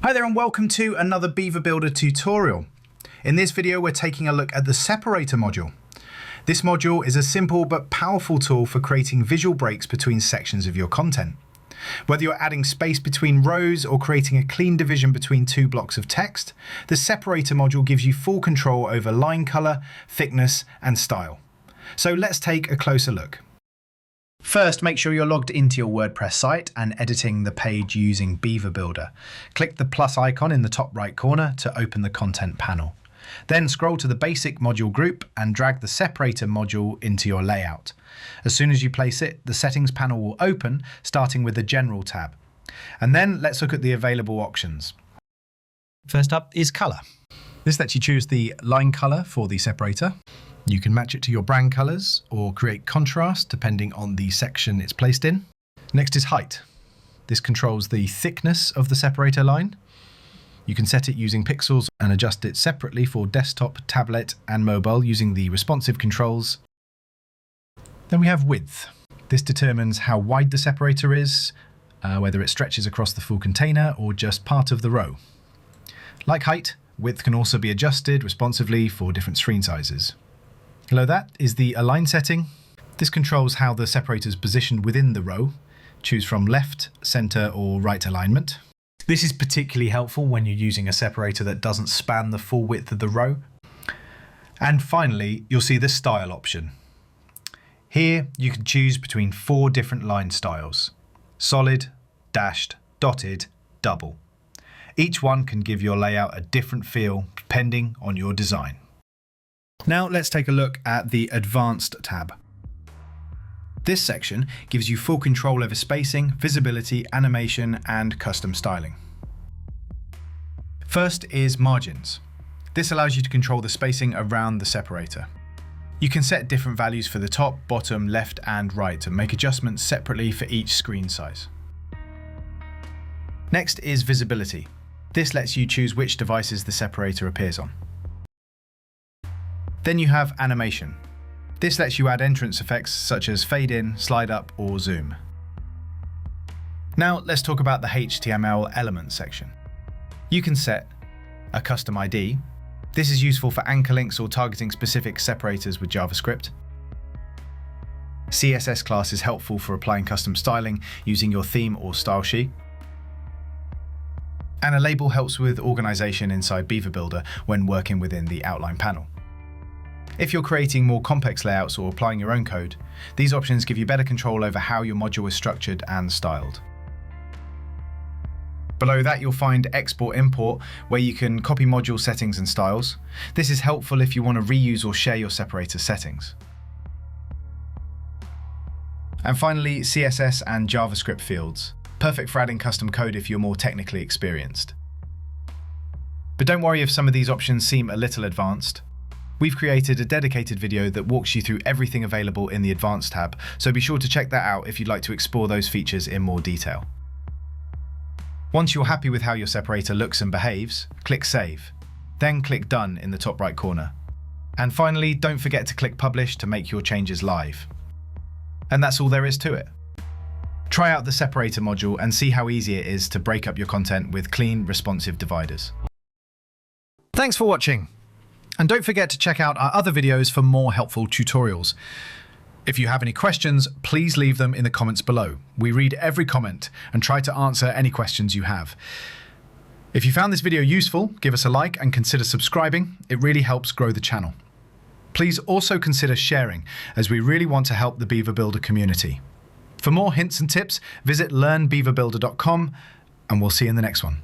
Hi there and welcome to another Beaver Builder tutorial. In this video we're taking a look at the Separator module. This module is a simple but powerful tool for creating visual breaks between sections of your content. Whether you're adding space between rows or creating a clean division between two blocks of text, the Separator module gives you full control over line color, thickness and style. So let's take a closer look. First, make sure you're logged into your WordPress site and editing the page using Beaver Builder. Click the plus icon in the top right corner to open the content panel. Then scroll to the basic module group and drag the Separator module into your layout. As soon as you place it, the settings panel will open, starting with the General tab. And then let's look at the available options. First up is color. This lets you choose the line color for the separator. You can match it to your brand colors or create contrast depending on the section it's placed in. Next is height. This controls the thickness of the separator line. You can set it using pixels and adjust it separately for desktop, tablet and mobile using the responsive controls. Then we have width. This determines how wide the separator is, whether it stretches across the full container or just part of the row. Like height, width can also be adjusted responsively for different screen sizes. Below that is the align setting. This controls how the separator is positioned within the row. Choose from left, center or right alignment. This is particularly helpful when you're using a separator that doesn't span the full width of the row. And finally, you'll see the style option. Here you can choose between 4 different line styles: solid, dashed, dotted, double. Each one can give your layout a different feel depending on your design. Now let's take a look at the Advanced tab. This section gives you full control over spacing, visibility, animation, and custom styling. First is margins. This allows you to control the spacing around the separator. You can set different values for the top, bottom, left, and right and make adjustments separately for each screen size. Next is visibility. This lets you choose which devices the separator appears on. Then you have animation. This lets you add entrance effects such as fade in, slide up, or zoom. Now let's talk about the HTML elements section. You can set a custom ID. This is useful for anchor links or targeting specific separators with JavaScript. CSS class is helpful for applying custom styling using your theme or style sheet. And a label helps with organization inside Beaver Builder when working within the outline panel. If you're creating more complex layouts or applying your own code, these options give you better control over how your module is structured and styled. Below that you'll find Export/Import, where you can copy module settings and styles. This is helpful if you want to reuse or share your separator settings. And finally, CSS and JavaScript fields. Perfect for adding custom code if you're more technically experienced. But don't worry if some of these options seem a little advanced. We've created a dedicated video that walks you through everything available in the Advanced tab, so be sure to check that out if you'd like to explore those features in more detail. Once you're happy with how your separator looks and behaves, click Save. Then click Done in the top right corner. And finally, don't forget to click Publish to make your changes live. And that's all there is to it. Try out the Separator module and see how easy it is to break up your content with clean, responsive dividers. Thanks for watching. And don't forget to check out our other videos for more helpful tutorials. If you have any questions, please leave them in the comments below. We read every comment and try to answer any questions you have. If you found this video useful, give us a like and consider subscribing. It really helps grow the channel. Please also consider sharing, as we really want to help the Beaver Builder community. For more hints and tips, visit learnbeaverbuilder.com and we'll see you in the next one.